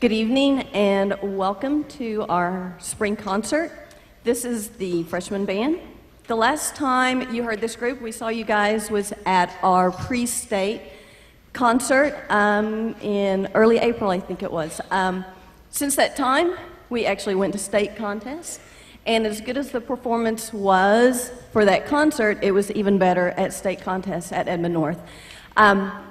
Good evening and welcome to our spring concert. This is the freshman band. The last time you heard this group, we saw you guys was at our pre-state concert in early April, I think it was. Since that time, we actually went to state contests, and as good as the performance was for that concert, it was even better at state contests at Edmond North.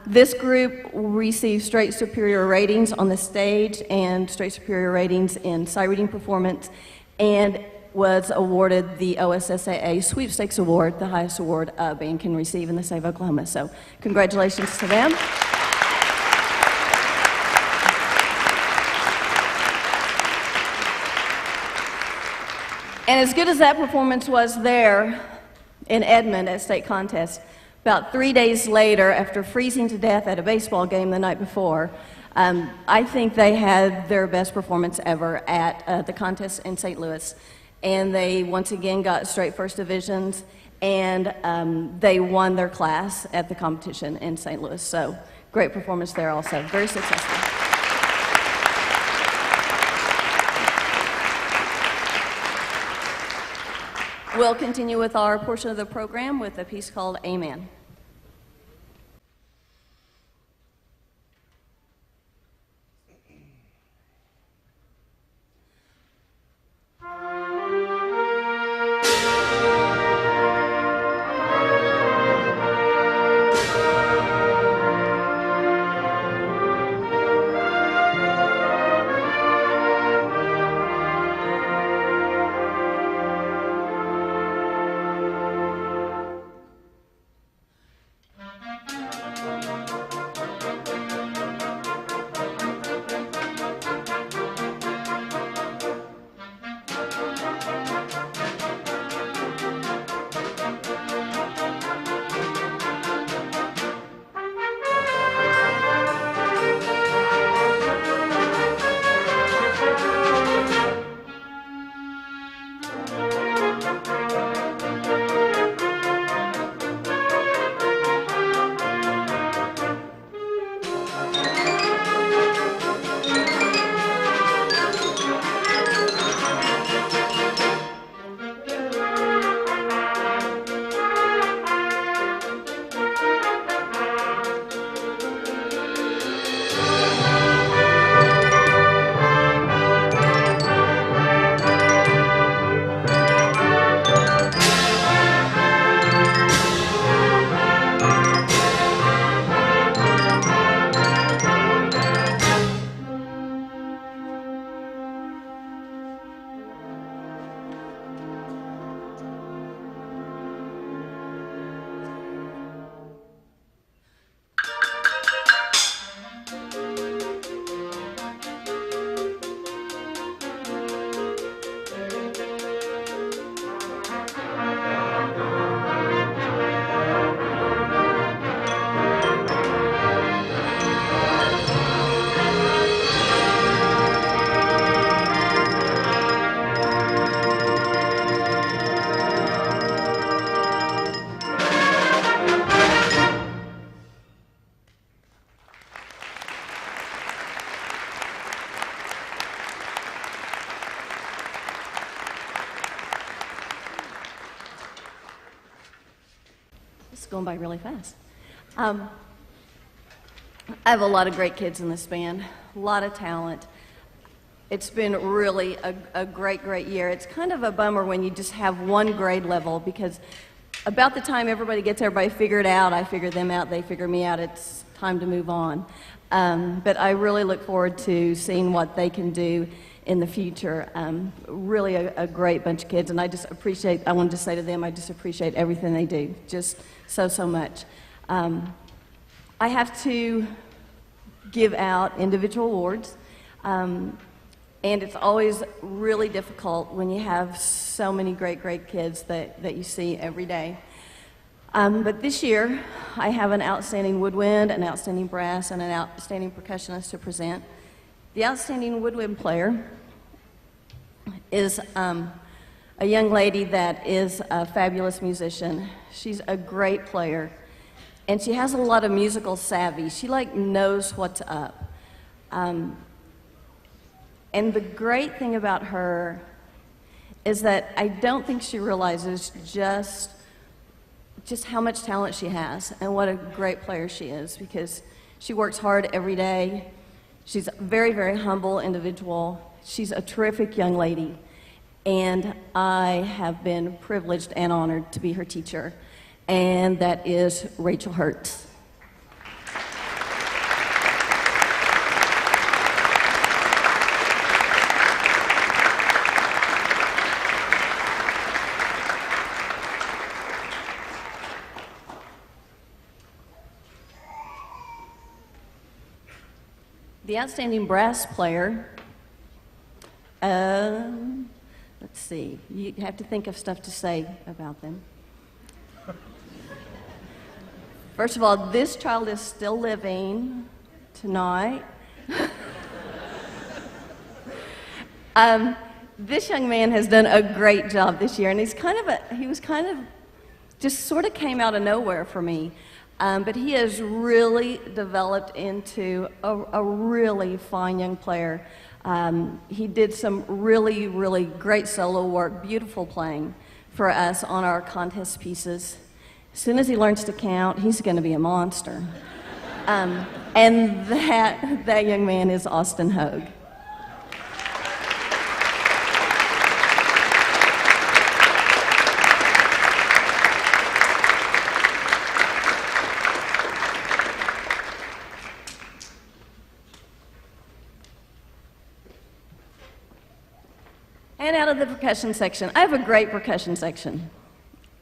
This group received straight superior ratings on the stage and straight superior ratings in sight reading performance, and was awarded the OSSAA Sweepstakes Award, the highest award a band can receive in the state of Oklahoma. So congratulations to them. And as good as that performance was there in Edmond at state contest, about 3 days later, after freezing to death at a baseball game the night before, I think they had their best performance ever at the contest in St. Louis. And they once again got straight first divisions, and they won their class at the competition in St. Louis. So great performance there also, very successful. We'll continue with our portion of the program with a piece called Amen. Going by really fast. I have a lot of great kids in this band, a lot of talent. It's been really a great year. It's kind of a bummer when you just have one grade level, because about the time everybody gets everybody figured out, I figure them out, they figure me out, it's time to move on. But I really look forward to seeing what they can do in the future. Really a great bunch of kids, and I wanted to say to them, I just appreciate everything they do, just so much. I have to give out individual awards, and it's always really difficult when you have so many great kids that you see every day. But this year, I have an outstanding woodwind, an outstanding brass, and an outstanding percussionist to present. The outstanding woodwind player is a young lady that is a fabulous musician. She's a great player, and she has a lot of musical savvy. She knows what's up. And the great thing about her is that I don't think she realizes just how much talent she has and what a great player she is, because she works hard every day. She's a very, very humble individual. She's a terrific young lady, and I have been privileged and honored to be her teacher, and that is Rachel Hertz. The outstanding brass player, let's see, you have to think of stuff to say about them. First of all, this child is still living tonight. This young man has done a great job this year, and he was kind of just sort of came out of nowhere for me. But he has really developed into a really fine young player. He did some really, really great solo work, beautiful playing for us on our contest pieces. As soon as he learns to count, he's going to be a monster. And that young man is Austin Hogue. And out of the percussion section, I have a great percussion section.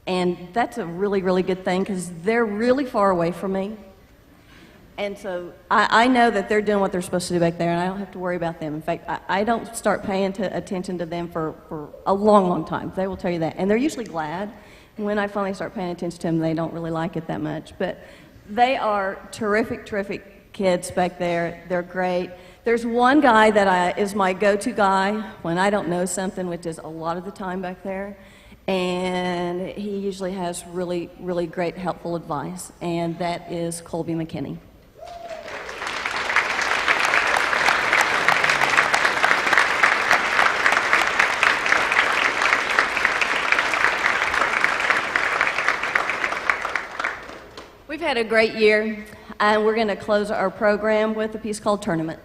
And that's a really, really good thing because they're really far away from me. And so I know that they're doing what they're supposed to do back there, and I don't have to worry about them. In fact, I don't start paying attention to them for a long, long time. They will tell you that. And they're usually glad. When I finally start paying attention to them, they don't really like it that much. But they are terrific, terrific kids back there. They're great. There's one guy that is my go-to guy when I don't know something, which is a lot of the time back there. And he usually has really, really great, helpful advice, and that is Colby McKinney. We've had a great year, and we're going to close our program with a piece called Tournament.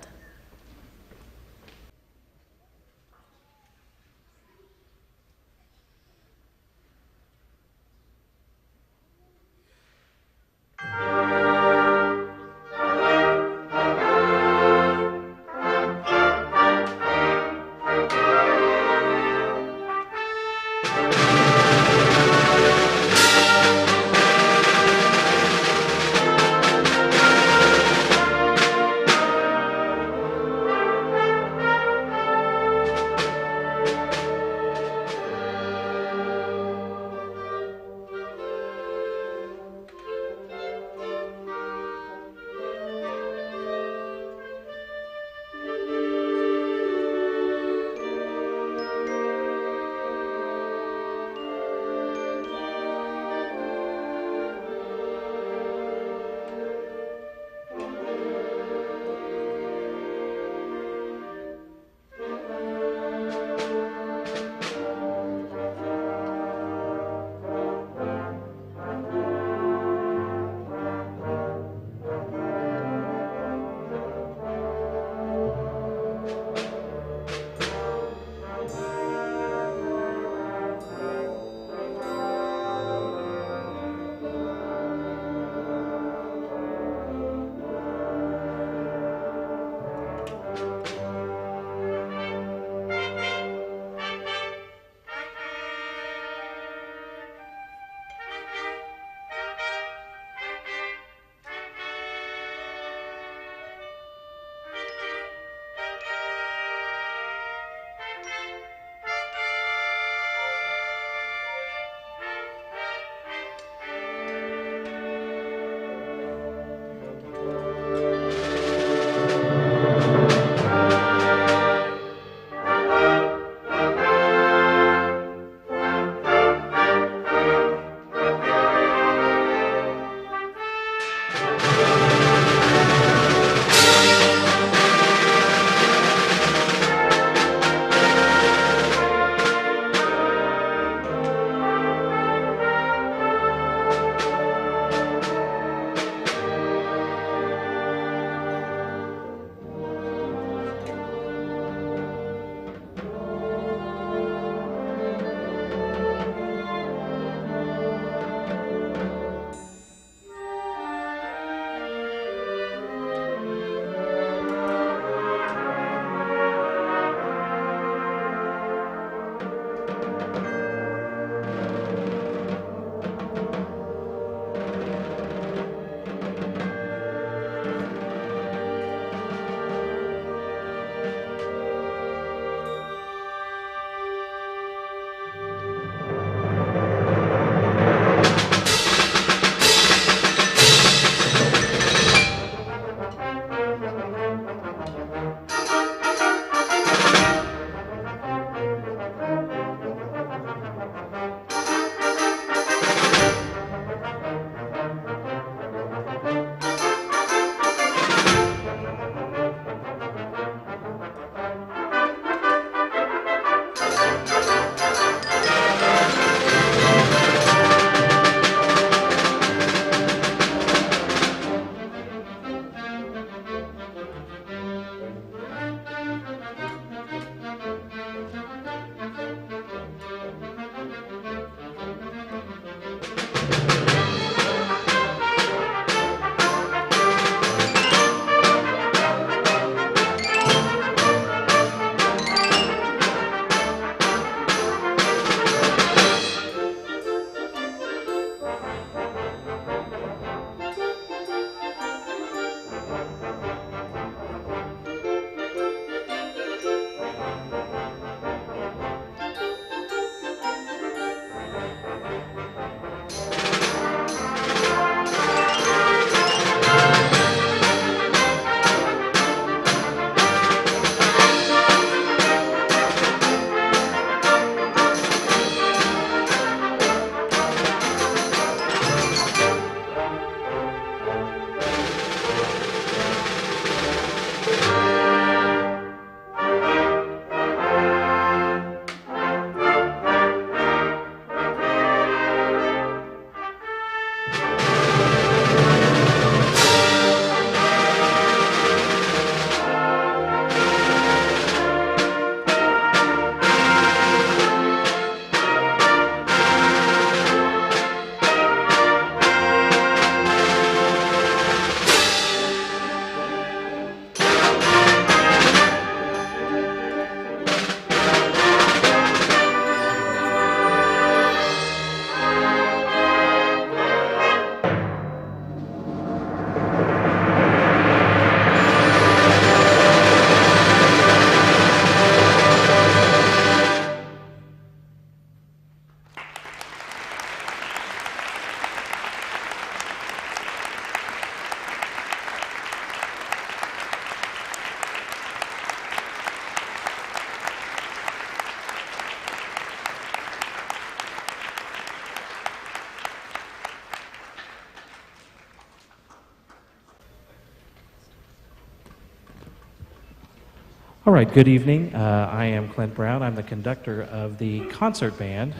All right, good evening. I am Clint Brown. I'm the conductor of the concert band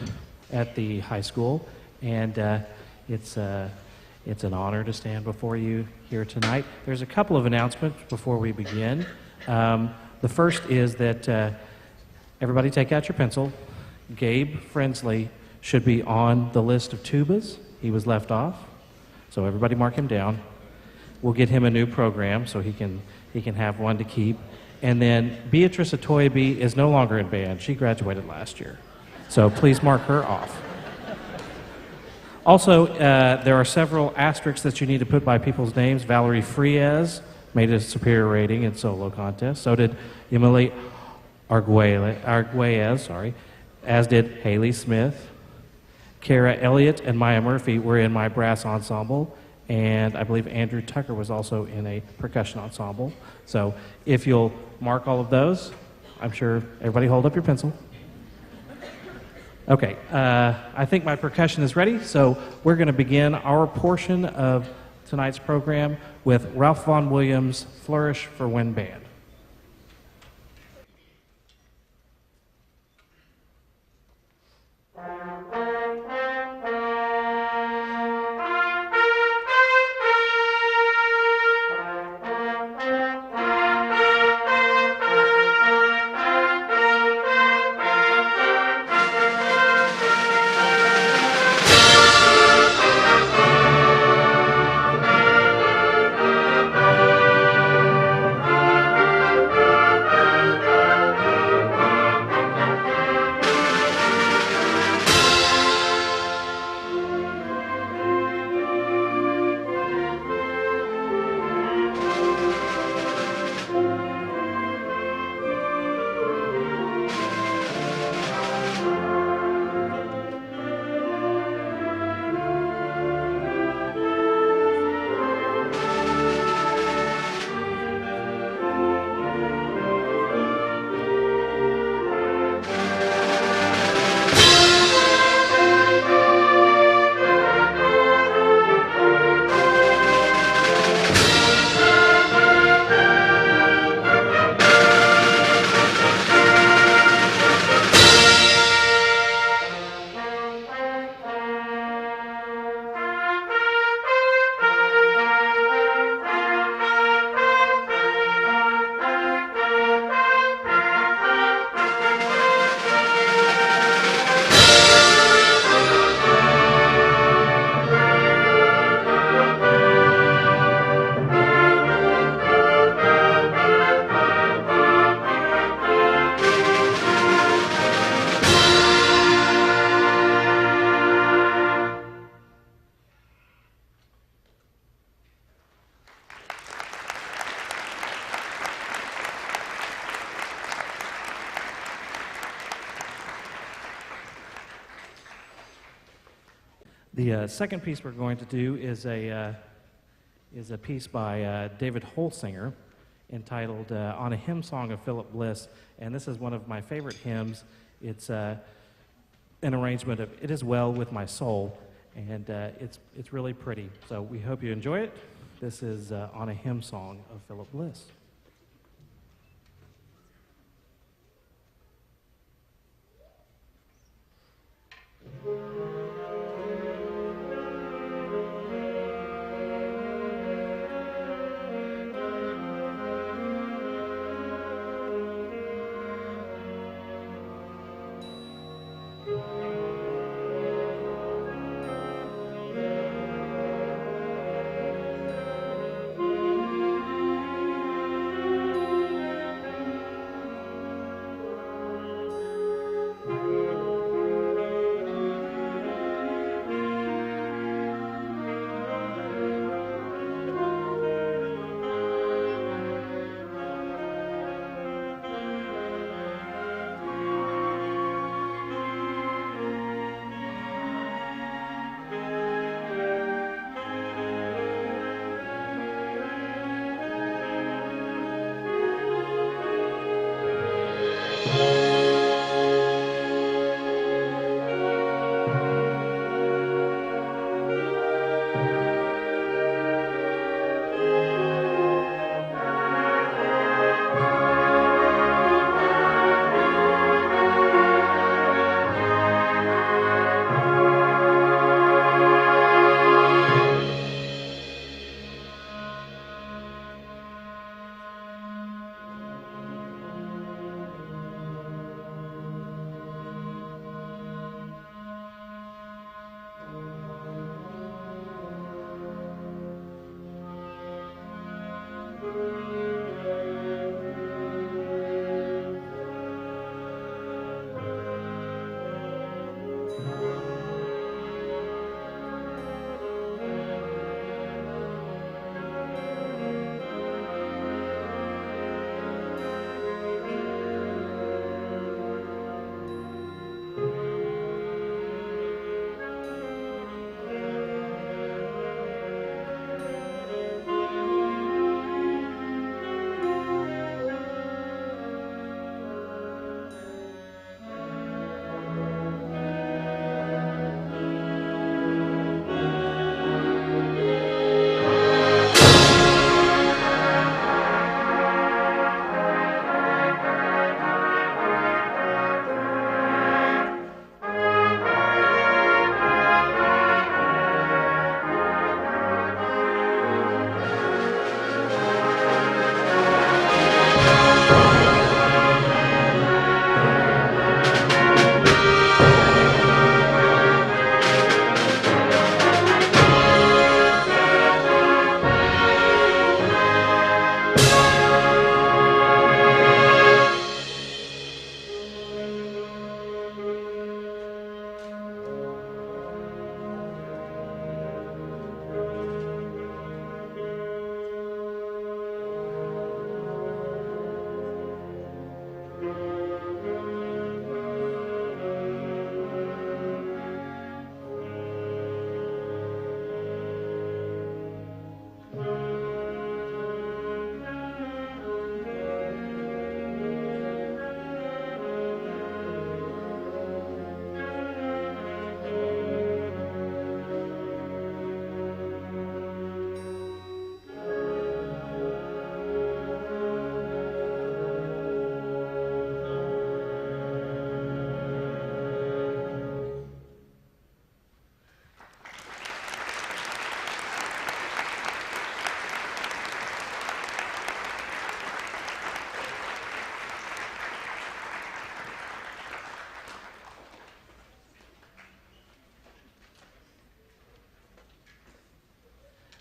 at the high school, and it's an honor to stand before you here tonight. There's a couple of announcements before we begin. The first is that everybody take out your pencil. Gabe Frensley should be on the list of tubas. He was left off, so everybody mark him down. We'll get him a new program so he can have one to keep. And then Beatrice Atoyebe is no longer in band. She graduated last year. So please mark her off. Also, there are several asterisks that you need to put by people's names. Valerie Friez made a superior rating in solo contest. So did Emily Arguelles, as did Haley Smith. Kara Elliott and Maya Murphy were in my brass ensemble. And I believe Andrew Tucker was also in a percussion ensemble. So if you'll mark all of those, I'm sure everybody hold up your pencil. Okay, I think my percussion is ready, so we're going to begin our portion of tonight's program with Ralph Vaughan Williams' Flourish for Wind Band. The second piece we're going to do is a piece by David Holsinger entitled On a Hymn Song of Philip Bliss, and this is one of my favorite hymns. It's an arrangement of It Is Well With My Soul, and it's really pretty. So we hope you enjoy it. This is On a Hymn Song of Philip Bliss.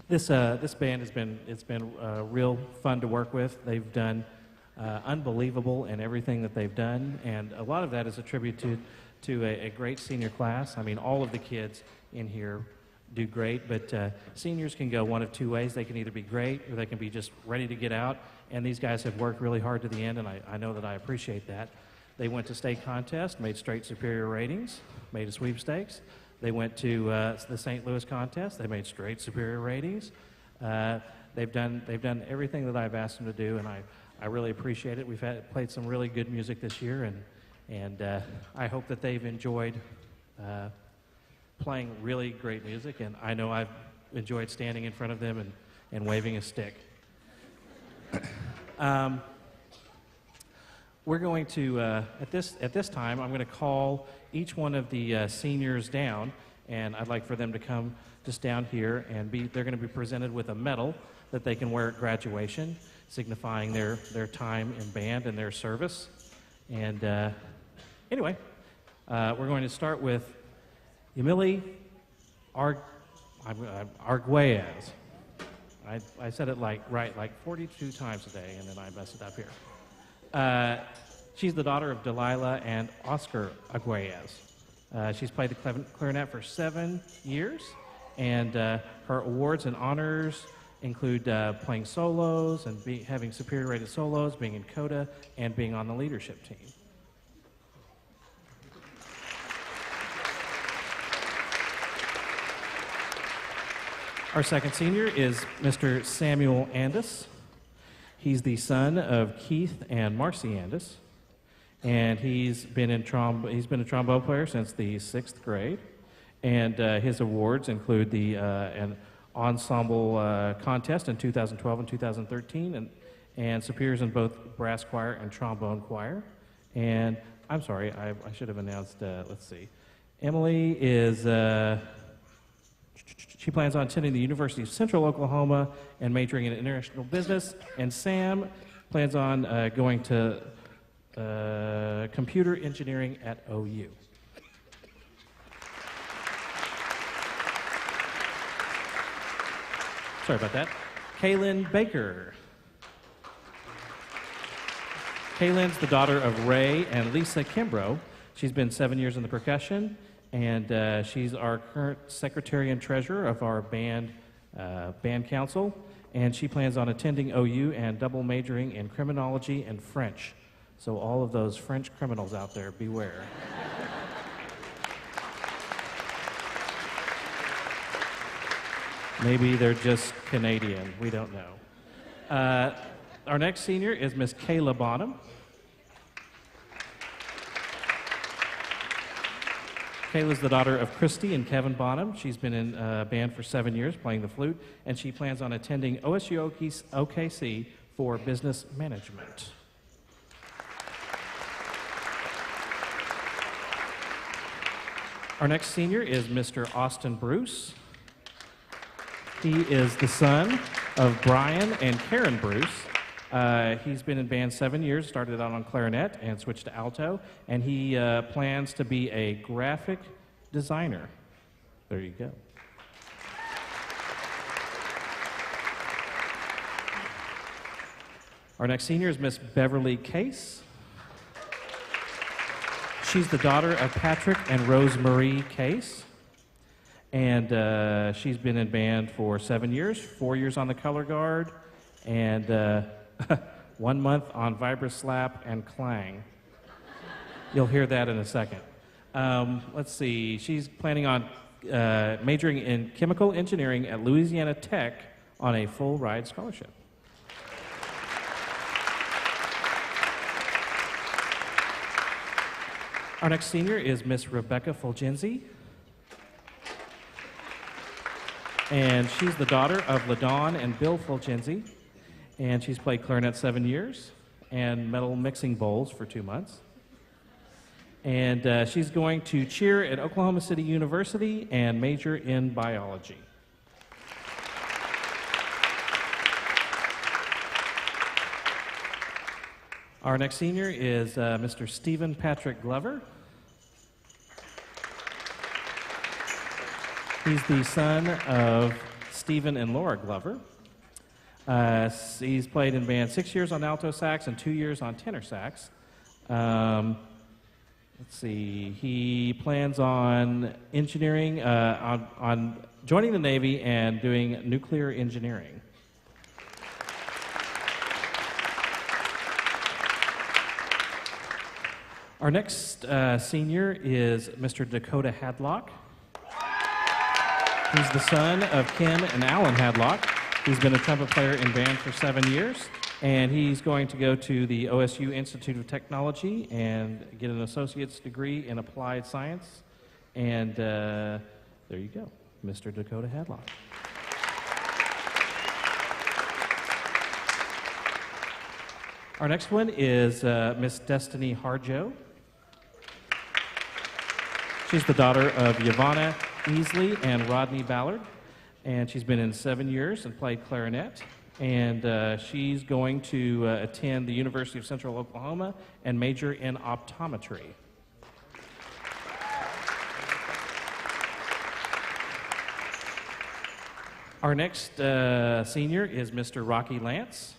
This band it's been real fun to work with. They've done unbelievable in everything that they've done, and a lot of that is attributed to a great senior class. I mean, all of the kids in here do great, but seniors can go one of two ways. They can either be great or they can be just ready to get out, and these guys have worked really hard to the end, and I know that I appreciate that. They went to state contest, made straight superior ratings, made a sweepstakes. They went to the St. Louis contest. They made straight superior ratings. They've done everything that I've asked them to do, and I really appreciate it. We've played some really good music this year, and I hope that they've enjoyed playing really great music, and I know I've enjoyed standing in front of them and waving a stick. We're going to, at this time, I'm going to call each one of the seniors down, and I'd like for them to come just down here, and they're going to be presented with a medal that they can wear at graduation, signifying their time in band and their service. And anyway, we're going to start with Emily Arguelles. I said it like 42 times a day, and then I mess it up here. She's the daughter of Delilah and Oscar Arguelles. She's played the clarinet for 7 years, and her awards and honors include playing solos and having superior rated solos, being in coda, and being on the leadership team. Our second senior is Mr. Samuel Andis. He's the son of Keith and Marcy Andis, and he's been a trombone player since the 6th grade. And his awards include an ensemble contest in 2012 and 2013, and superiors in both brass choir and trombone choir. And I'm sorry, I should have announced. Let's see, Emily is. She plans on attending the University of Central Oklahoma and majoring in international business. And Sam plans on going to computer engineering at OU. Sorry about that. Kaylin Baker. Kaylin's the daughter of Ray and Lisa Kimbrough. She's been 7 years in the percussion, and she's our current secretary and treasurer of our band council, and she plans on attending OU and double majoring in criminology and French. So all of those French criminals out there, beware. Maybe they're just Canadian. We don't know. Our next senior is Miss Kayla Bonham. Kayla's the daughter of Christy and Kevin Bonham. She's been in a band for 7 years playing the flute, and she plans on attending OSU OKC for business management. Our next senior is Mr. Austin Bruce. He is the son of Brian and Karen Bruce. He's been in band 7 years, started out on clarinet and switched to alto, and he plans to be a graphic designer. There you go. Our next senior is Miss Beverly Case. She's the daughter of Patrick and Rose Marie Case, and she's been in band for 7 years, 4 years on the color guard, and 1 month on Vibraslap and Clang. You'll hear that in a second. Let's see, she's planning on majoring in chemical engineering at Louisiana Tech on a full ride scholarship. Our next senior is Miss Rebecca Fulgenzi, and she's the daughter of LaDawn and Bill Fulgenzi, and she's played clarinet 7 years and metal mixing bowls for 2 months. And she's going to cheer at Oklahoma City University and major in biology. Our next senior is Mr. Stephen Patrick Glover. He's the son of Stephen and Laura Glover. He's played in band 6 years on alto sax and 2 years on tenor sax. Let's see. He plans on engineering, on joining the Navy and doing nuclear engineering. Our next senior is Mr. Dakota Hadlock. He's the son of Ken and Alan Hadlock. He's been a trumpet player in band for 7 years, and he's going to go to the OSU Institute of Technology and get an associate's degree in applied science. And there you go, Mr. Dakota Hadlock. Our next one is Miss Destiny Harjo. She's the daughter of Yvonna Easley and Rodney Ballard, and she's been in 7 years and played clarinet. And she's going to attend the University of Central Oklahoma and major in optometry. Our next senior is Mr. Rocky Lance.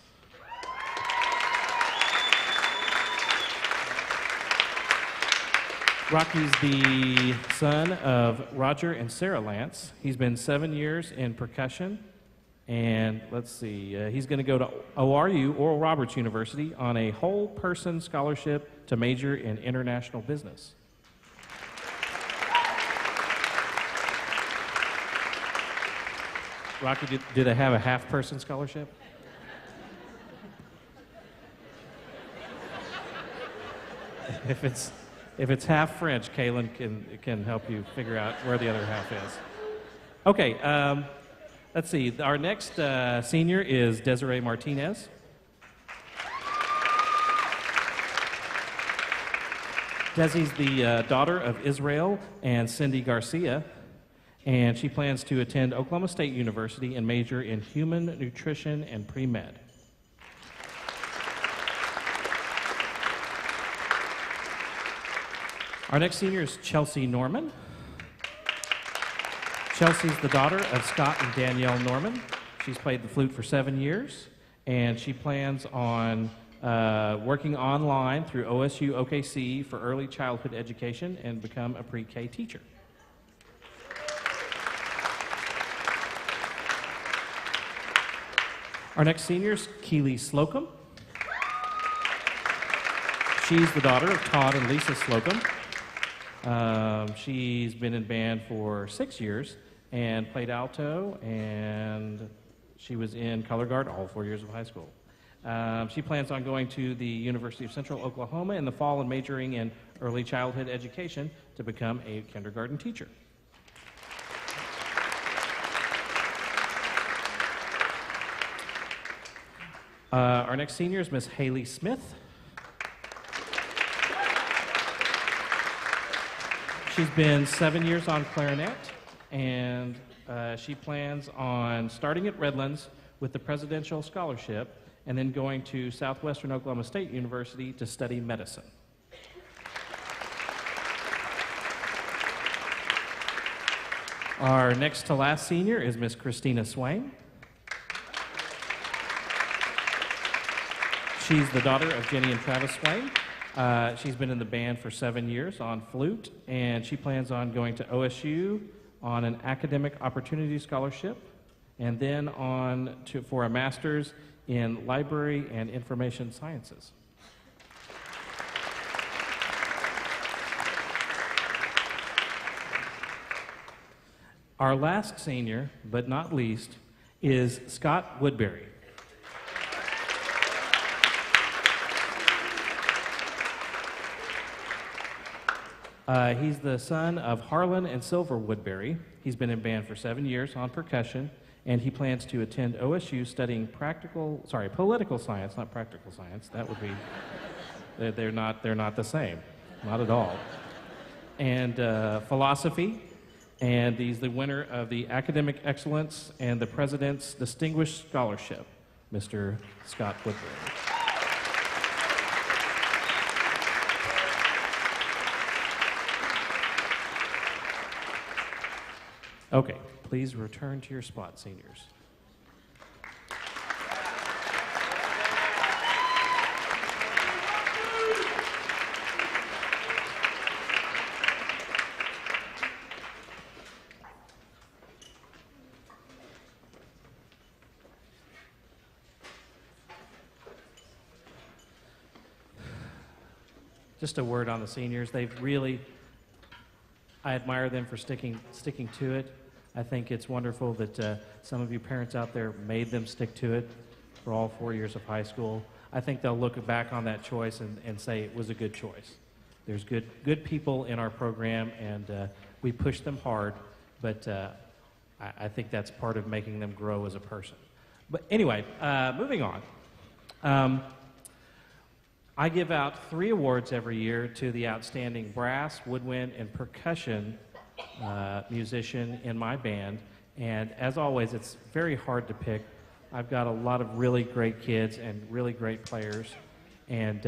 Rocky's the son of Roger and Sarah Lance. He's been 7 years in percussion. And let's see, he's going to go to ORU, Oral Roberts University, on a whole person scholarship to major in international business. Rocky, do they have a half person scholarship? If it's half French, Kaylin can help you figure out where the other half is. Okay, let's see. Our next senior is Desiree Martinez. Desi's the daughter of Israel and Cindy Garcia, and she plans to attend Oklahoma State University and major in human nutrition and pre-med. Our next senior is Chelsea Norman. Chelsea's the daughter of Scott and Danielle Norman. She's played the flute for 7 years, and she plans on working online through OSU OKC for early childhood education and become a pre-K teacher. Our next senior is Keely Slocum. She's the daughter of Todd and Lisa Slocum. She's been in band for 6 years and played alto, and she was in color guard all 4 years of high school. She plans on going to the University of Central Oklahoma in the fall and majoring in early childhood education to become a kindergarten teacher. Our next senior is Miss Haley Smith. She's been 7 years on clarinet, and she plans on starting at Redlands with the Presidential Scholarship and then going to Southwestern Oklahoma State University to study medicine. Our next to last senior is Miss Christina Swain. She's the daughter of Jenny and Travis Swain. She's been in the band for 7 years on flute, and she plans on going to OSU on an academic opportunity scholarship, and then on for a master's in library and information sciences. Our last senior, but not least, is Scott Woodbury. He's the son of Harlan and Silver Woodbury. He's been in band for 7 years on percussion, and he plans to attend OSU studying political science, not practical science. That would be, they're not the same, not at all. And philosophy, and he's the winner of the Academic Excellence and the President's Distinguished Scholarship, Mr. Scott Woodbury. Okay, please return to your spot, seniors. Just a word on the seniors. They've really, I admire them for sticking to it. I think it's wonderful that some of you parents out there made them stick to it for all 4 years of high school. I think they'll look back on that choice and say it was a good choice. There's good people in our program, and we push them hard, but I think that's part of making them grow as a person. But anyway, moving on. I give out 3 awards every year to the outstanding brass, woodwind, and percussion musician in my band. And as always, it's very hard to pick. I've got a lot of really great kids and really great players, and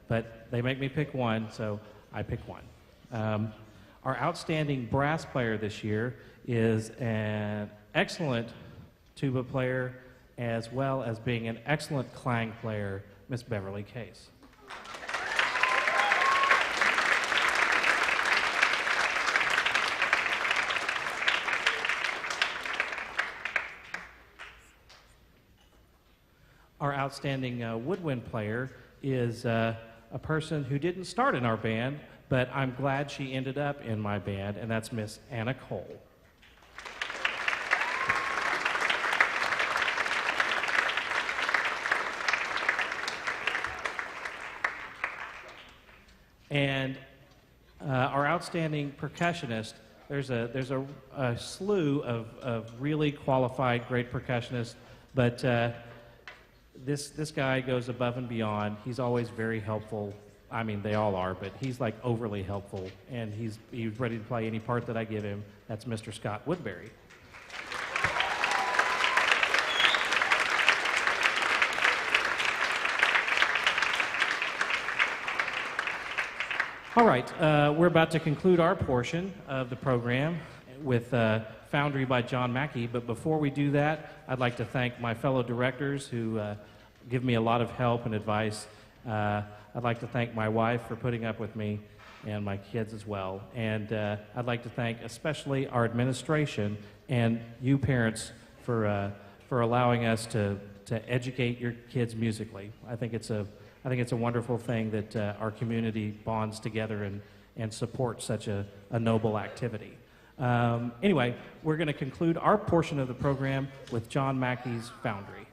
but they make me pick one, so I pick one. Our outstanding brass player this year is an excellent tuba player, as well as being an excellent clang player, Miss Beverly Case. Our outstanding woodwind player is a person who didn't start in our band, but I'm glad she ended up in my band, and that's Miss Anna Cole. And our outstanding percussionist, there's a slew of really qualified, great percussionists, but this guy goes above and beyond. He's always very helpful. I mean, they all are, but he's like overly helpful, and he's ready to play any part that I give him. That's Mr. Scott Woodbury. All right, we're about to conclude our portion of the program with Foundry by John Mackey, but before we do that, I'd like to thank my fellow directors who give me a lot of help and advice. I'd like to thank my wife for putting up with me and my kids as well. And I'd like to thank especially our administration and you parents for allowing us to educate your kids musically. I think it's a wonderful thing that our community bonds together and supports such a noble activity. Anyway, we're going to conclude our portion of the program with John Mackey's Foundry.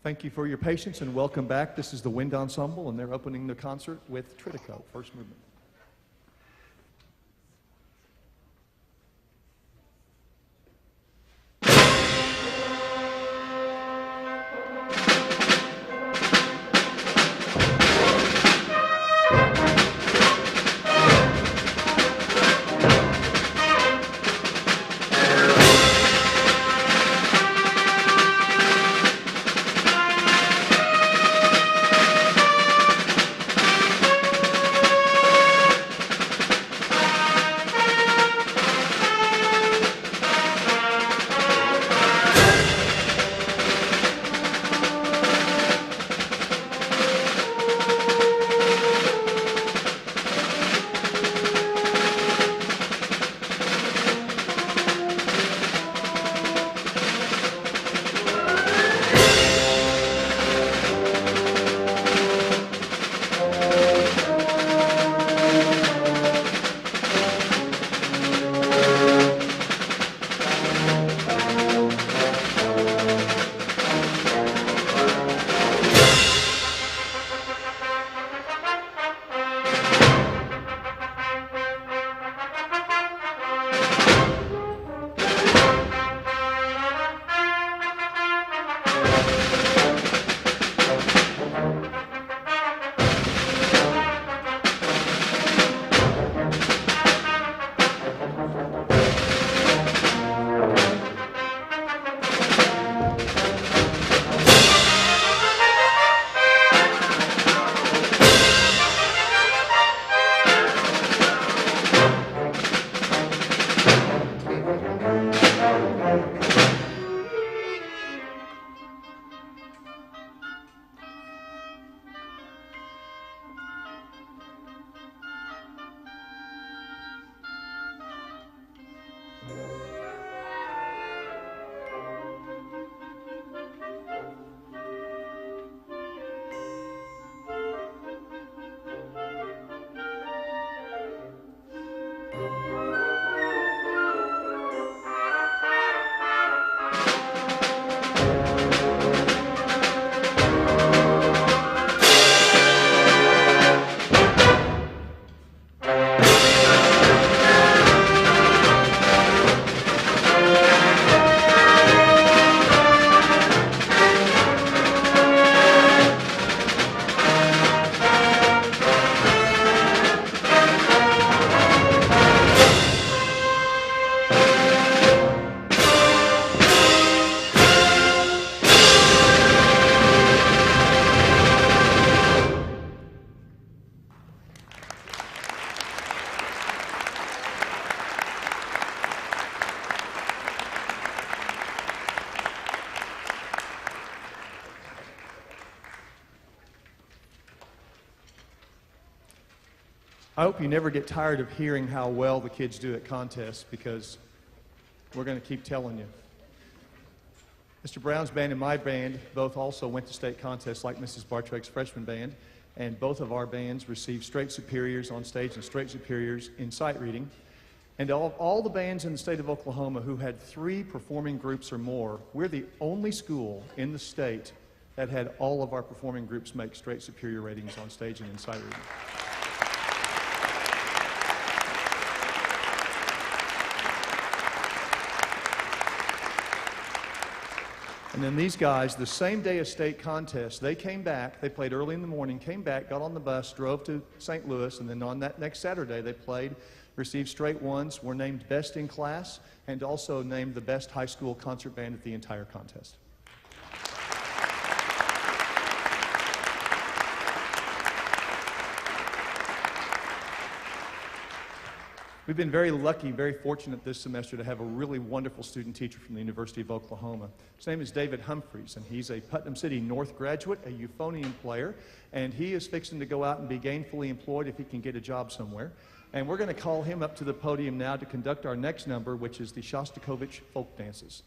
Thank you for your patience and welcome back. This is the Wind Ensemble, and they're opening the concert with Tritico, first movement. I hope you never get tired of hearing how well the kids do at contests, because we're going to keep telling you. Mr. Brown's band and my band both also went to state contests like Mrs. Bartreg's freshman band, and both of our bands received straight superiors on stage and straight superiors in sight reading. And all the bands in the state of Oklahoma who had 3 performing groups or more, we're the only school in the state that had all of our performing groups make straight superior ratings on stage and in sight reading. And then these guys, the same day of state contest, they came back, they played early in the morning, came back, got on the bus, drove to St. Louis, and then on that next Saturday they played, received straight ones, were named best in class, and also named the best high school concert band at the entire contest. We've been very lucky, very fortunate this semester to have a really wonderful student teacher from the University of Oklahoma. His name is David Humphreys, and he's a Putnam City North graduate, a euphonium player, and he is fixing to go out and be gainfully employed if he can get a job somewhere. And we're going to call him up to the podium now to conduct our next number, which is the Shostakovich Folk Dances.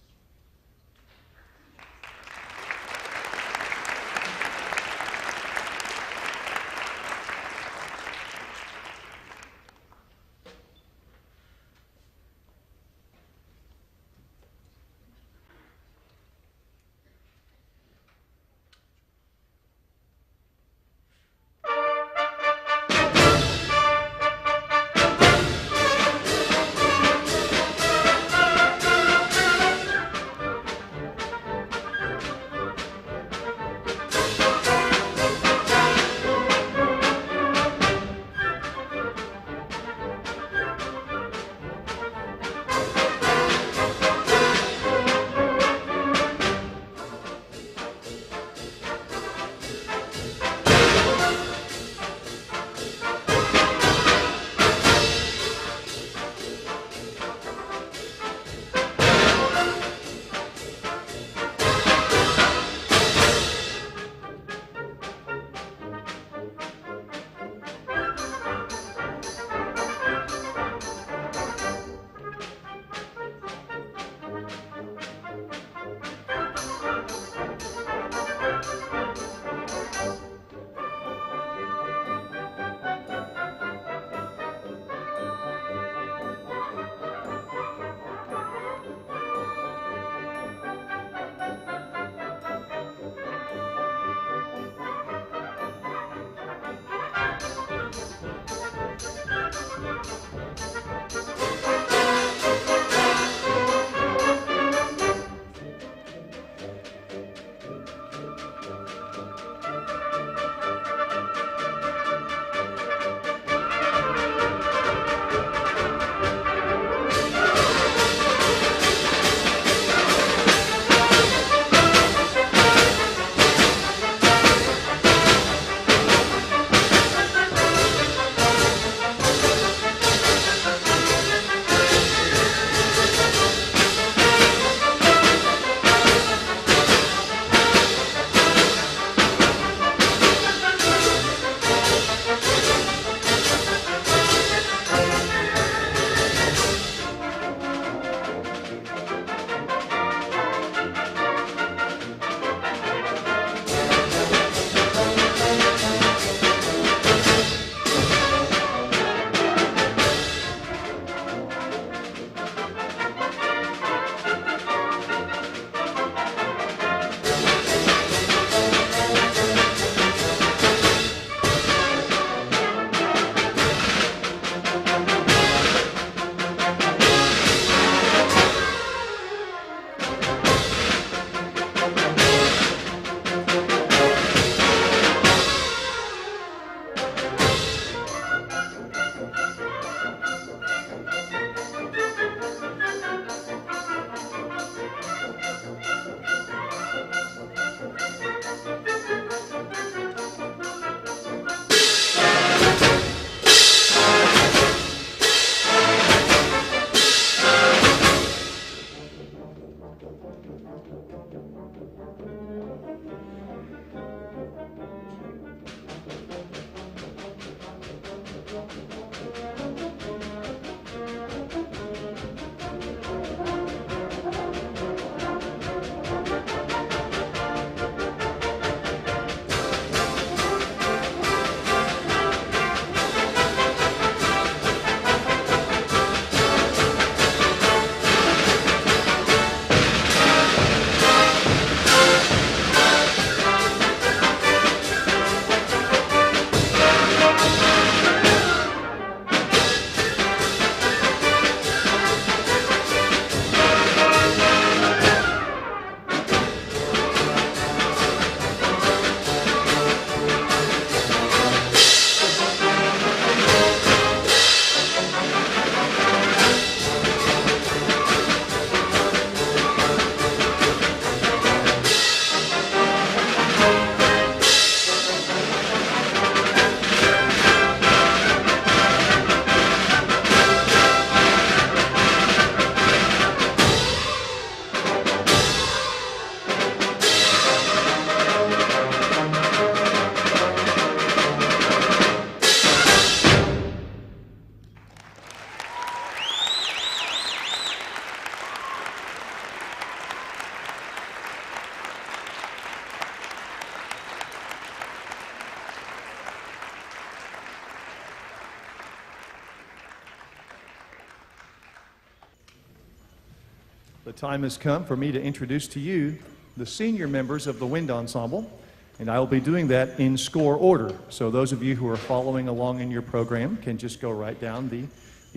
The time has come for me to introduce to you the senior members of the wind ensemble, and I will be doing that in score order. So those of you who are following along in your program can just go right down the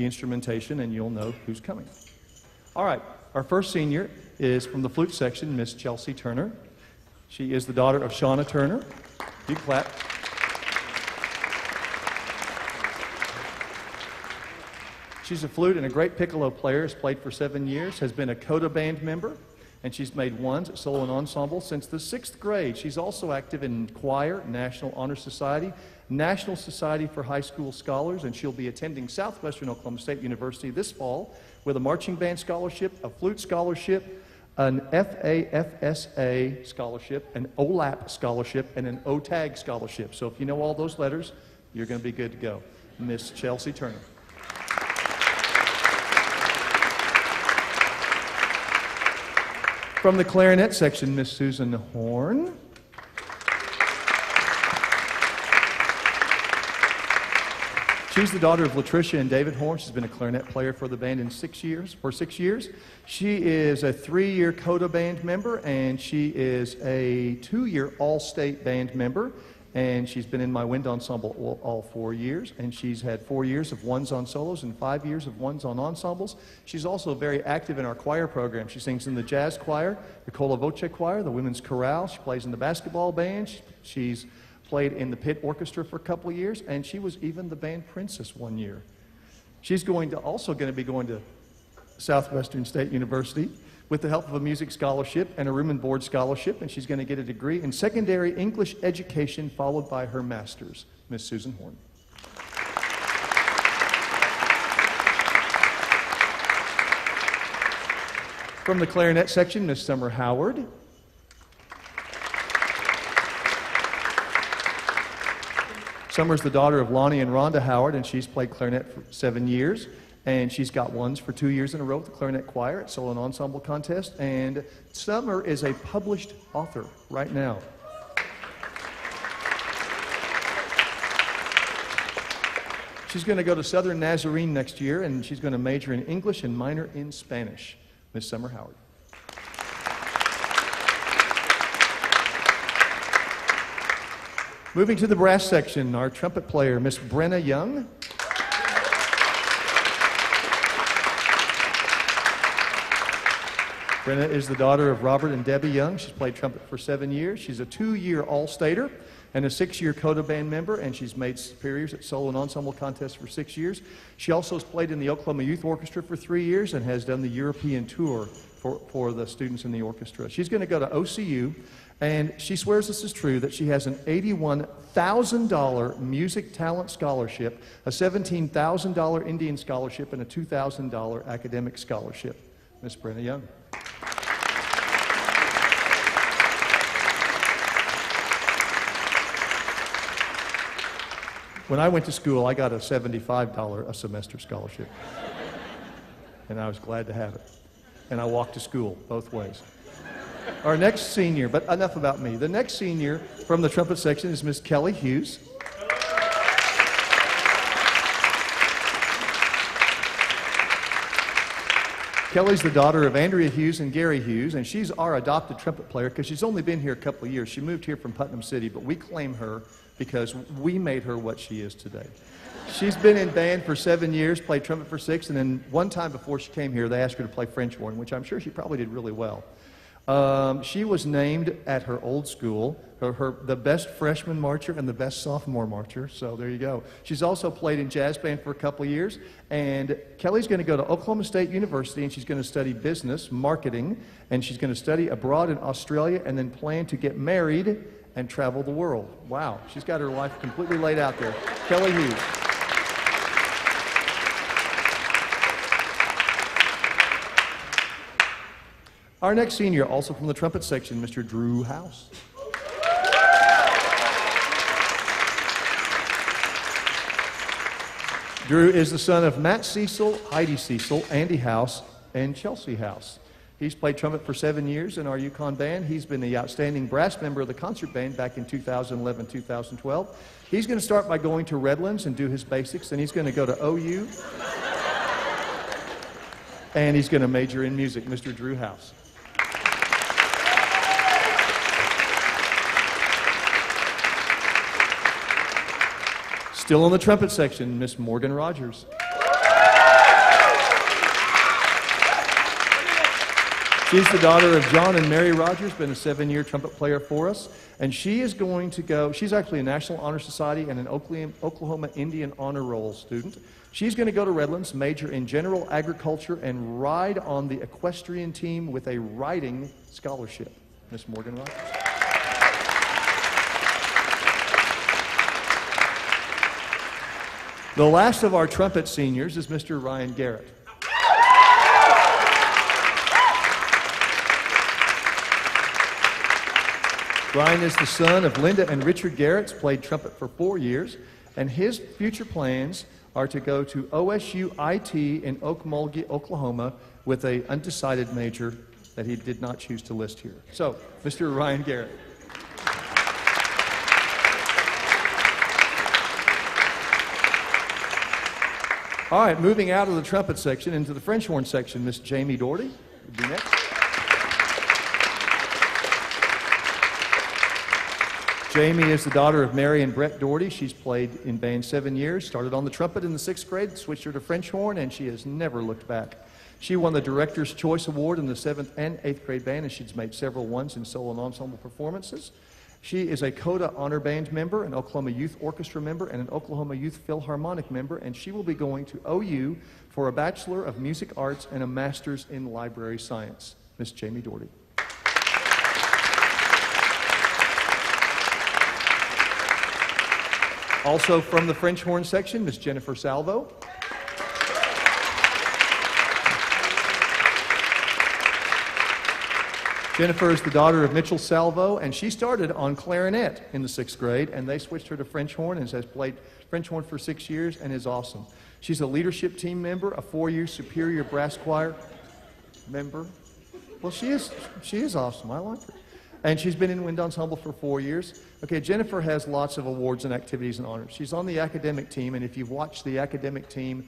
instrumentation and you'll know who's coming. All right, our first senior is from the flute section, Miss Chelsea Turner. She is the daughter of Shauna Turner. You clap. She's a flute and a great piccolo player, has played for 7 years, has been a coda band member, and she's made ones at solo and ensemble since the 6th grade. She's also active in choir, National Honor Society, National Society for High School Scholars, and she'll be attending Southwestern Oklahoma State University this fall with a marching band scholarship, a flute scholarship, an FAFSA scholarship, an OLAP scholarship, and an OTAG scholarship. So if you know all those letters, you're going to be good to go. Miss Chelsea Turner. From the clarinet section, Miss Susan Horn. She's the daughter of Latricia and David Horn. She's been a clarinet player for the band for 6 years. She is a 3-year coda band member, and she is a 2-year all-state band member. And she's been in my wind ensemble all 4 years, and she's had 4 years of ones on solos and 5 years of ones on ensembles. She's also very active in our choir program. She sings in the jazz choir, the Cola Voce choir, the women's chorale. She plays in the basketball band. She's played in the pit orchestra for a couple of years, and she was even the band princess 1 year. She's also going to be going to Southwestern State University with the help of a music scholarship and a room and board scholarship, and she's going to get a degree in secondary English education followed by her master's. Miss Susan Horn. From the clarinet section, Miss Summer Howard. Summer's the daughter of Lonnie and Rhonda Howard, and she's played clarinet for 7 years. And she's got ones for 2 years in a row with the clarinet choir at Solo and Ensemble Contest. And Summer is a published author right now. She's going to go to Southern Nazarene next year, and she's going to major in English and minor in Spanish. Miss Summer Howard. Moving to the brass section, our trumpet player, Miss Brenna Young. Brenna is the daughter of Robert and Debbie Young. She's played trumpet for 7 years. She's a 2-year all-stater and a 6-year coda band member, and she's made superiors at solo and ensemble contests for 6 years. She also has played in the Oklahoma Youth Orchestra for 3 years and has done the European tour for the students in the orchestra. She's going to go to OCU, and she swears this is true, that she has an $81,000 music talent scholarship, a $17,000 Indian scholarship, and a $2,000 academic scholarship. Miss Brenna Young. When I went to school, I got a $75 a semester scholarship. And I was glad to have it. And I walked to school both ways. Our next senior, but enough about me. The next senior from the trumpet section is Miss Kelly Hughes. Kelly's the daughter of Andrea Hughes and Gary Hughes, and she's our adopted trumpet player because she's only been here a couple of years. She moved here from Putnam City, but we claim her because we made her what she is today. She's been in band for 7 years, played trumpet for 6, and then one time before she came here, they asked her to play French horn, which I'm sure she probably did really well. She was named at her old school the best freshman marcher and the best sophomore marcher, so there you go. She's also played in jazz band for a couple of years, and Kelly's going to go to Oklahoma State University, and she's going to study business, marketing, and she's going to study abroad in Australia, and then plan to get married and travel the world. Wow, she's got her life completely laid out there. Kelly Hughes. Our next senior, also from the trumpet section, Mr. Drew House. Drew is the son of Matt Cecil, Heidi Cecil, Andy House, and Chelsea House. He's played trumpet for 7 years in our Yukon band. He's been the outstanding brass member of the concert band back in 2011, 2012. He's going to start by going to Redlands and do his basics, and he's going to go to OU. and he's going to major in music, Mr. Drew House. Still in the trumpet section, Miss Morgan Rogers. She's the daughter of John and Mary Rogers, been a 7-year trumpet player for us. And she is going to go, she's actually a National Honor Society and an Oklahoma Indian Honor Roll student. She's going to go to Redlands, major in general agriculture, and ride on the equestrian team with a riding scholarship. Miss Morgan Rogers. The last of our trumpet seniors is Mr. Ryan Garrett. Ryan is the son of Linda and Richard Garrett's, played trumpet for 4 years, and his future plans are to go to OSU IT in Okmulgee, Oklahoma, with an undecided major that he did not choose to list here. So, Mr. Ryan Garrett. All right, moving out of the trumpet section into the French horn section, Miss Jamie Doherty would be next. Jamie is the daughter of Mary and Brett Doherty. She's played in band 7 years, started on the trumpet in the 6th grade, switched her to French horn, and she has never looked back. She won the Director's Choice Award in the 7th and 8th grade band, and she's made several ones in solo and ensemble performances. She is a CODA Honor Band member, an Oklahoma Youth Orchestra member, and an Oklahoma Youth Philharmonic member, and she will be going to OU for a Bachelor of Music Arts and a Master's in Library Science. Miss Jamie Doherty. Also from the French horn section, Miss Jennifer Salvo. Jennifer is the daughter of Mitchell Salvo, and she started on clarinet in the 6th grade, and they switched her to French horn and has played French horn for 6 years and is awesome. She's a leadership team member, a 4-year Superior Brass Choir member. Well, she is awesome. I like her. And she's been in Wind Ensemble for 4 years. Okay, Jennifer has lots of awards and activities and honors. She's on the academic team, and if you've watched the academic team,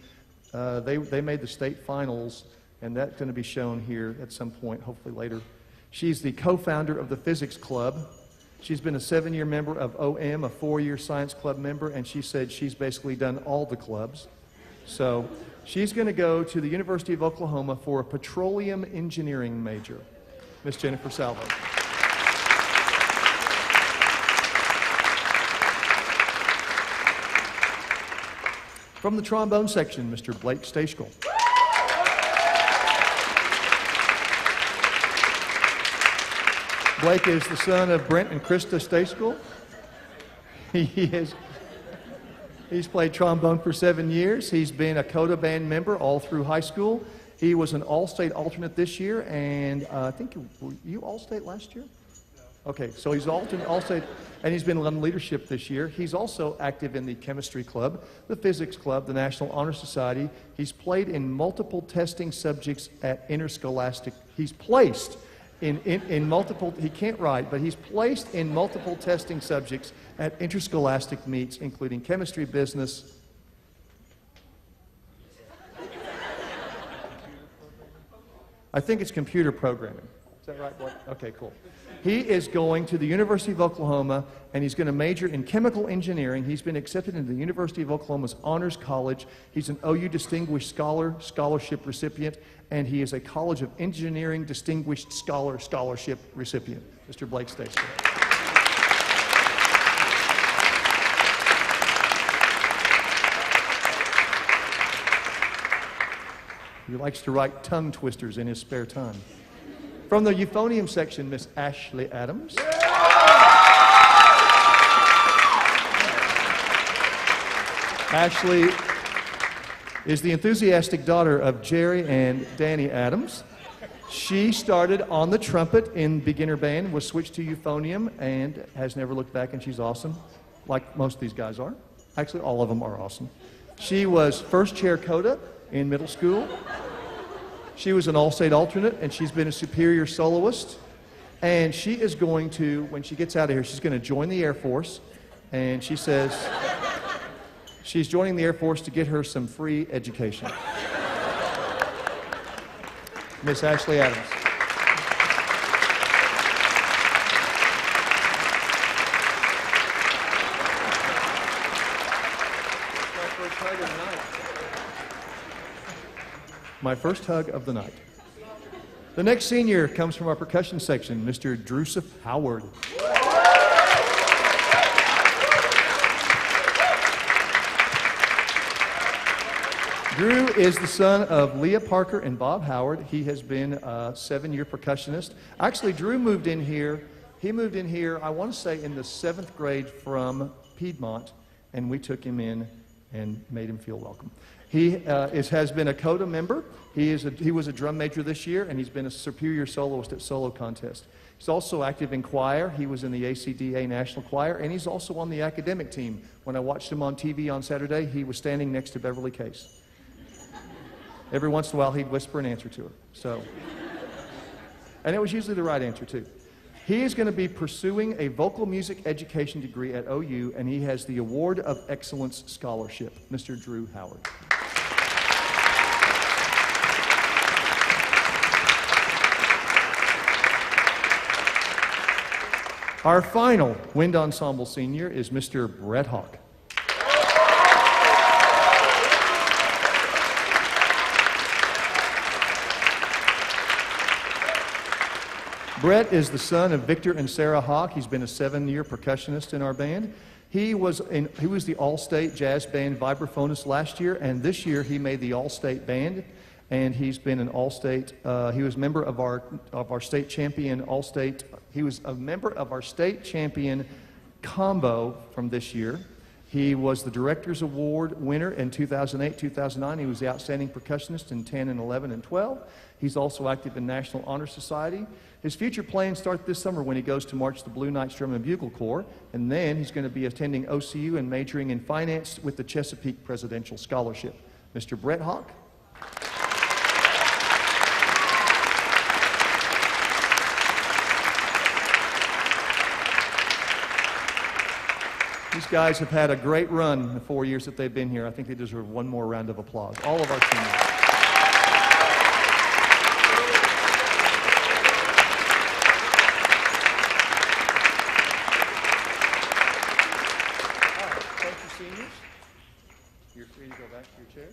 they made the state finals, and that's going to be shown here at some point, hopefully later. She's the co-founder of the Physics Club. She's been a 7-year member of OM, a 4-year Science Club member, and she said she's basically done all the clubs. So she's going to go to the University of Oklahoma for a petroleum engineering major. Miss Jennifer Salvo. From the trombone section, Mr. Blake Stachel. Blake is the son of Brent and Krista Stachel. He's played trombone for 7 years. He's been a CODA band member all through high school. He was an all-state alternate this year, and I think, were you all-state last year? Okay, so he's all-state, and he's been on leadership this year. He's also active in the chemistry club, the physics club, the National Honor Society. He's played in multiple testing subjects at interscholastic. He's placed in multiple, he can't write, but he's placed in multiple testing subjects at interscholastic meets, including chemistry, business. I think it's computer programming. Is that right, boy? Okay, cool. He is going to the University of Oklahoma, and he's going to major in chemical engineering. He's been accepted into the University of Oklahoma's Honors College. He's an OU Distinguished Scholarship recipient, and he is a College of Engineering Distinguished Scholarship recipient. Mr. Blake Stachel. He likes to write tongue twisters in his spare time. From the euphonium section, Miss Ashley Adams. Ashley is the enthusiastic daughter of Jerry and Danny Adams. She started on the trumpet in beginner band, was switched to euphonium, and has never looked back, and she's awesome, like most of these guys are. Actually, all of them are awesome. She was first chair coda in middle school. She was an all-state alternate, and she's been a superior soloist. And she is going to, when she gets out of here, she's going to join the Air Force. And she says she's joining the Air Force to get her some free education. Miss Ashley Adams. My first hug of the night. The next senior comes from our percussion section, Mr. Drusif Howard. Drew is the son of Leah Parker and Bob Howard. He has been a 7-year percussionist. Actually, Drew moved in here. He moved in here, I want to say, in the 7th grade from Piedmont, and we took him in and made him feel welcome. He has been a CODA member. He was a drum major this year, and he's been a superior soloist at solo contest. He's also active in choir. He was in the ACDA National Choir, and he's also on the academic team. When I watched him on TV on Saturday, he was standing next to Beverly Case. Every once in a while, he'd whisper an answer to her. So, and it was usually the right answer, too. He is going to be pursuing a vocal music education degree at OU, and he has the Award of Excellence Scholarship, Mr. Drew Howard. Our final wind ensemble senior is Mr. Brett Hawk. Brett is the son of Victor and Sarah Hawk. He's been a 7-year percussionist in our band. He was the All-State Jazz Band vibraphonist last year, and this year he made the All-State Band, and he's been an All-State. He was a member of our state champion All-State. He was a member of our state champion combo from this year. He was the Director's Award winner in 2008, 2009. He was the Outstanding Percussionist in 10 and 11 and 12. He's also active in National Honor Society. His future plans start this summer when he goes to march the Blue Knights Drum and Bugle Corps, and then he's going to be attending OCU and majoring in finance with the Chesapeake Presidential Scholarship. Mr. Brett Hawk. These guys have had a great run in the 4 years that they've been here. I think they deserve one more round of applause. All of our seniors. Thank you, seniors. You're free to go back to your chair.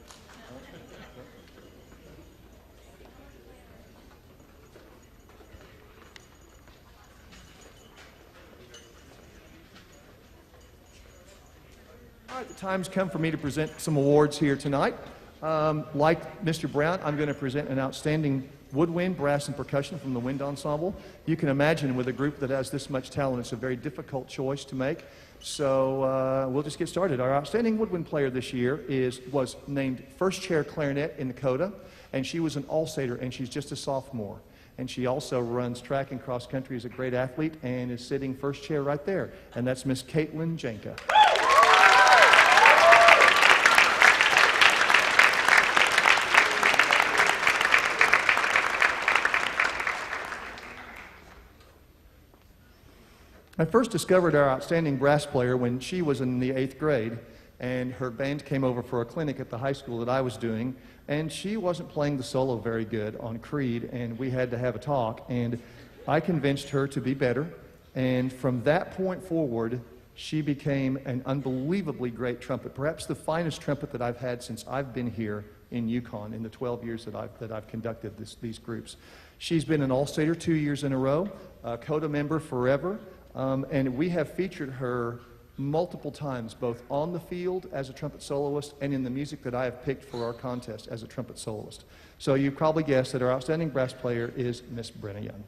All right, the time's come for me to present some awards here tonight. Like Mr. Brown, I'm going to present an outstanding woodwind, brass, and percussion from the wind ensemble. You can imagine with a group that has this much talent, it's a very difficult choice to make. So we'll just get started. Our outstanding woodwind player this year was named first chair clarinet in the CODA, and she was an all-stater, and she's just a sophomore. And she also runs track and cross country as a great athlete and is sitting first chair right there. And that's Miss Caitlin Janka. I first discovered our outstanding brass player when she was in the 8th grade, and her band came over for a clinic at the high school that I was doing, and she wasn't playing the solo very good on Creed, and we had to have a talk, and I convinced her to be better, and from that point forward, she became an unbelievably great trumpet, perhaps the finest trumpet that I've had since I've been here in Yukon in the 12 years that I've conducted these groups. She's been an all-stater 2 years in a row, a CODA member forever, and we have featured her multiple times, both on the field as a trumpet soloist and in the music that I have picked for our contest as a trumpet soloist. So you probably guessed that our outstanding brass player is Miss Brenna Young.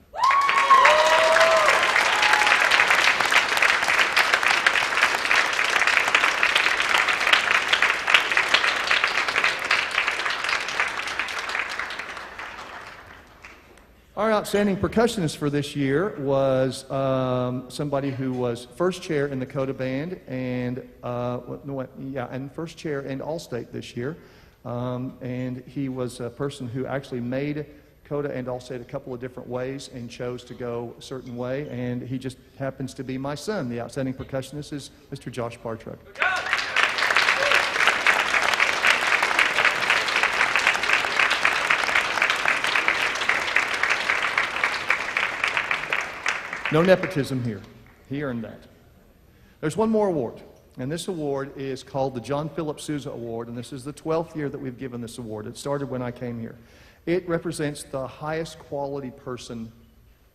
Our outstanding percussionist for this year was somebody who was first chair in the CODA band and first chair and All-State this year. And he was a person who actually made CODA and All-State a couple of different ways and chose to go a certain way. And he just happens to be my son. The outstanding percussionist is Mr. Josh Bartruck. No nepotism here. He earned that. There's one more award, and this award is called the John Philip Sousa Award, and this is the 12th year that we've given this award. It started when I came here. It represents the highest quality person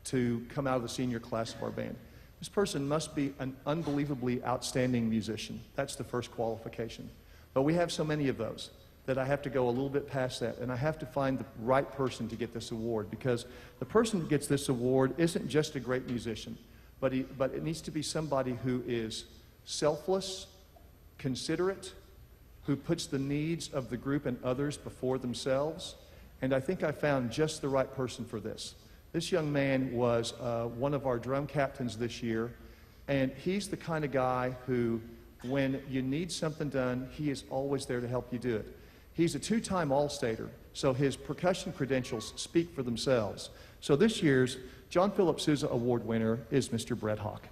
to come out of the senior class of our band. This person must be an unbelievably outstanding musician. That's the first qualification. But we have so many of those that I have to go a little bit past that, and I have to find the right person to get this award, because the person that gets this award isn't just a great musician, but it needs to be somebody who is selfless, considerate, who puts the needs of the group and others before themselves, and I think I found just the right person for this. This young man was one of our drum captains this year, and he's the kind of guy who, when you need something done, he is always there to help you do it. He's a two-time All-Stater, so his percussion credentials speak for themselves. So this year's John Philip Sousa Award winner is Mr. Brett Hawk.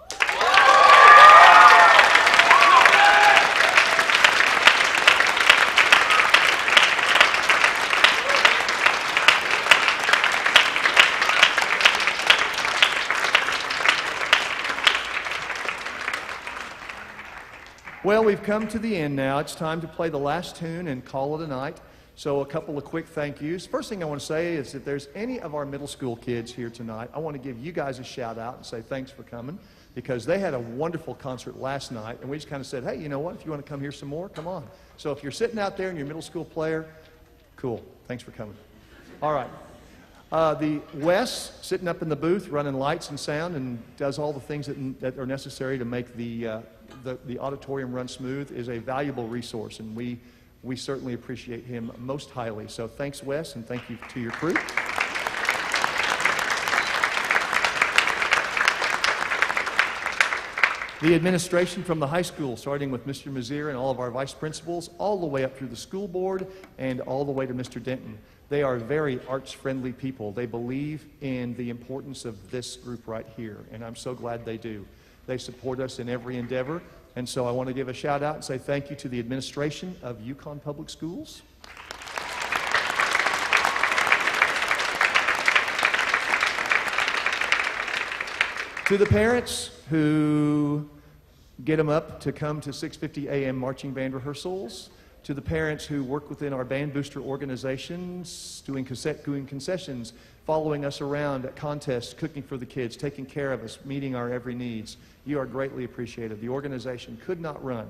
Well, we've come to the end now. It's time to play the last tune and call it a night. So a couple of quick thank yous. First thing I want to say is if there's any of our middle school kids here tonight, I want to give you guys a shout out and say thanks for coming, because they had a wonderful concert last night, and we just kind of said, hey, you know what, if you want to come here some more, come on. So if you're sitting out there and you're a middle school player, cool, thanks for coming. All right. The Wes, sitting up in the booth, running lights and sound, and does all the things that are necessary to make the auditorium run smooth, is a valuable resource, and we certainly appreciate him most highly. So thanks, Wes, and thank you to your crew. The administration from the high school, starting with Mr. Mazier and all of our vice principals, all the way up through the school board and all the way to Mr. Denton. They are very arts-friendly people. They believe in the importance of this group right here, and I'm so glad they do. They support us in every endeavor, and so I want to give a shout out and say thank you to the administration of Yukon Public Schools. To the parents who get them up to come to 6:50 a.m. marching band rehearsals, to the parents who work within our band booster organizations, doing concessions, following us around at contests, cooking for the kids, taking care of us, meeting our every needs. You are greatly appreciated. The organization could not run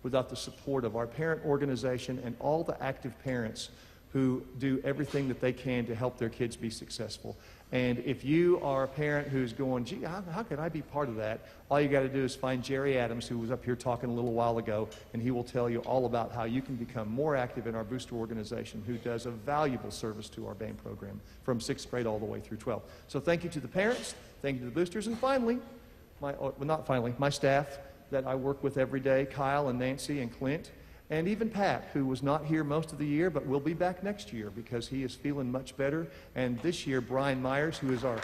without the support of our parent organization and all the active parents who do everything that they can to help their kids be successful. And if you are a parent who's going, gee, how can I be part of that? All you got to do is find Jerry Adams, who was up here talking a little while ago, and he will tell you all about how you can become more active in our booster organization, who does a valuable service to our band program from 6th grade all the way through 12th. So thank you to the parents, thank you to the boosters, and finally, my staff that I work with every day, Kyle and Nancy and Clint, and even Pat, who was not here most of the year, but will be back next year because he is feeling much better. And this year, Brian Myers, who is our...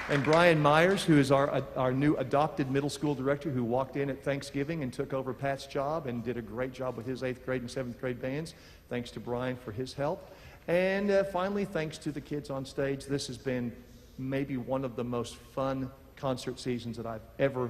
And Brian Myers, who is our new adopted middle school director, who walked in at Thanksgiving and took over Pat's job and did a great job with his 8th grade and 7th grade bands. Thanks to Brian for his help. And finally, thanks to the kids on stage. This has been maybe one of the most fun concert seasons that I've ever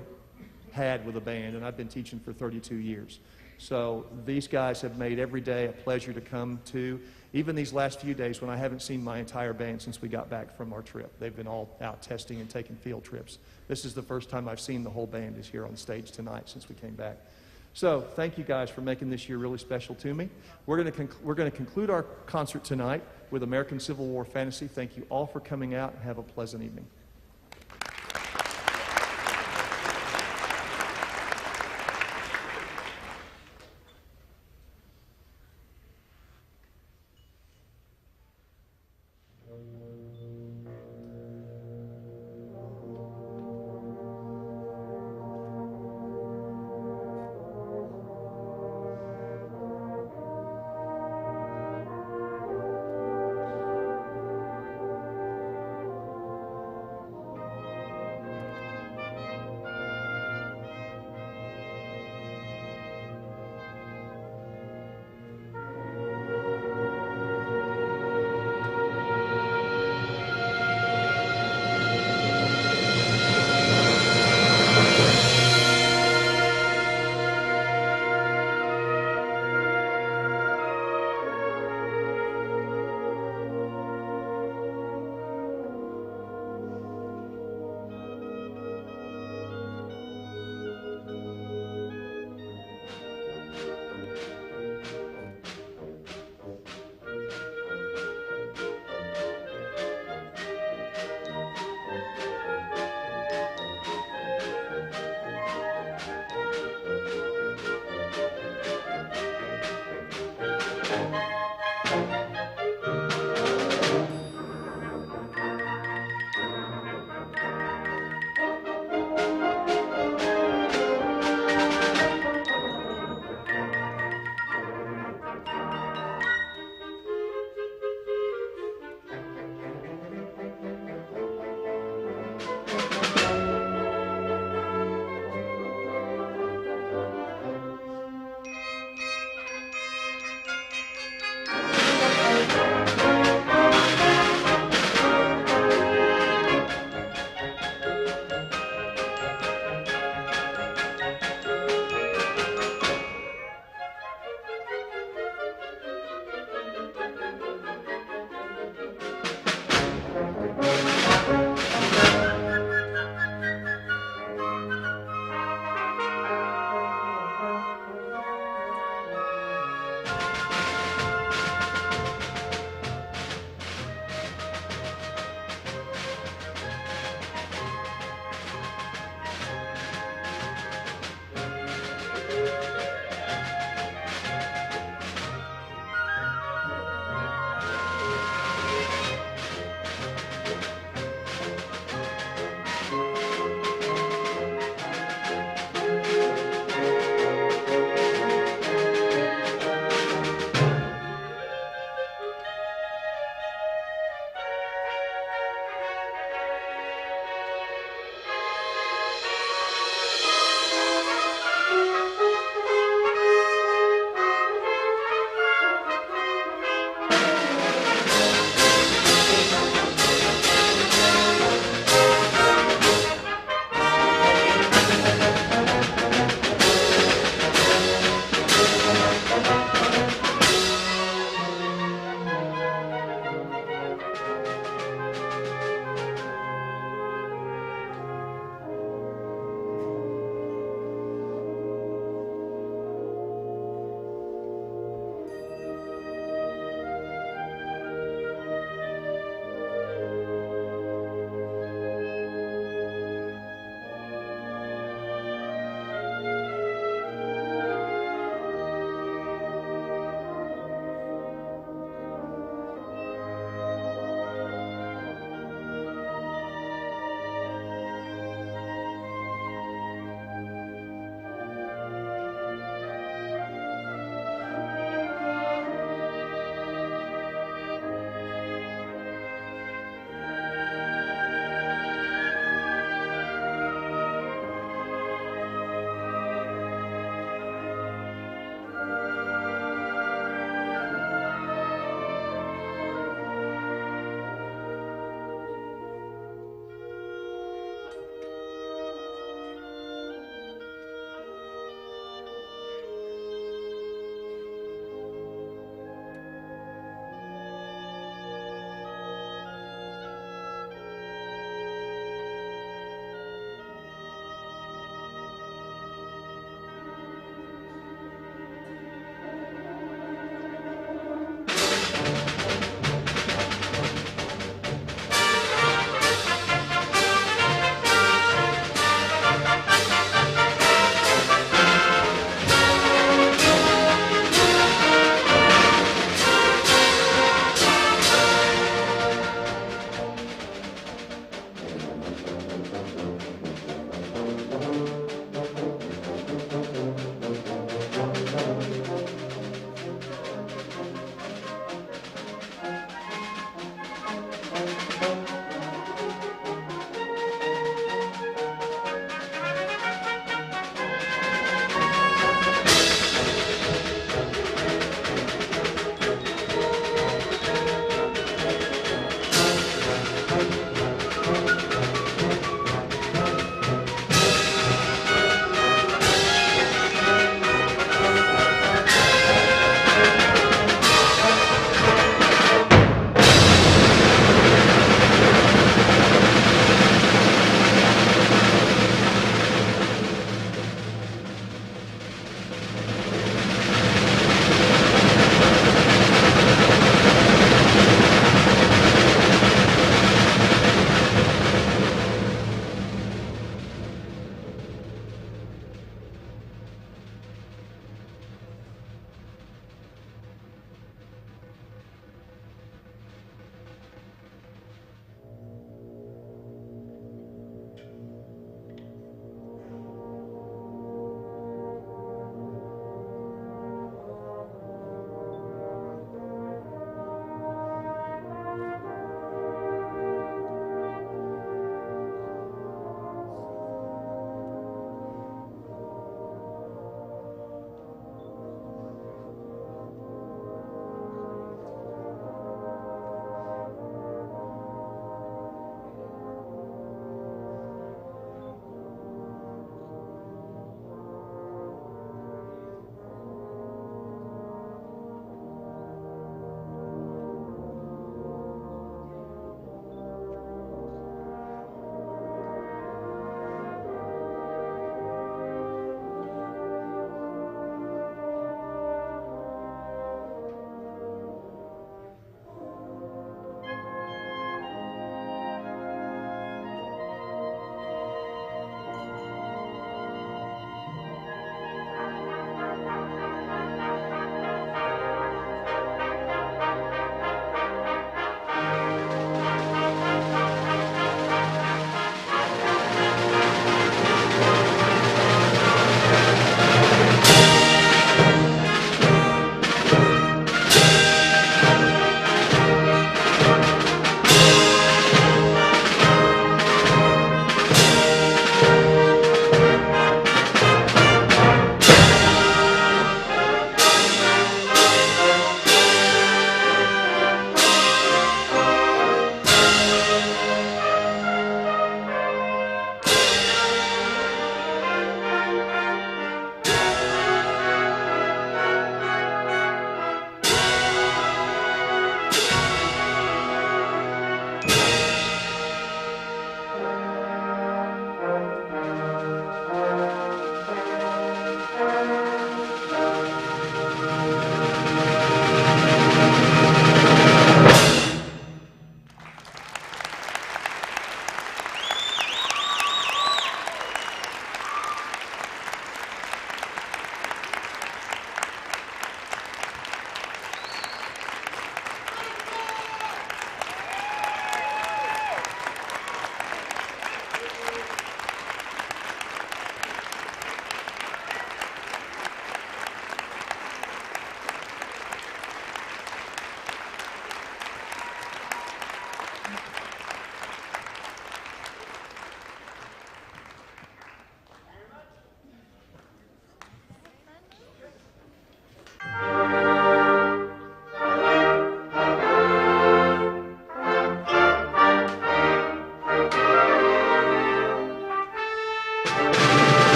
had with a band, and I've been teaching for 32 years. So these guys have made every day a pleasure to come to. Even these last few days when I haven't seen my entire band since we got back from our trip. They've been all out testing and taking field trips. This is the first time I've seen the whole band is here on stage tonight since we came back. So thank you guys for making this year really special to me. We're going to conclude our concert tonight with American Civil War Fantasy. Thank you all for coming out, and have a pleasant evening.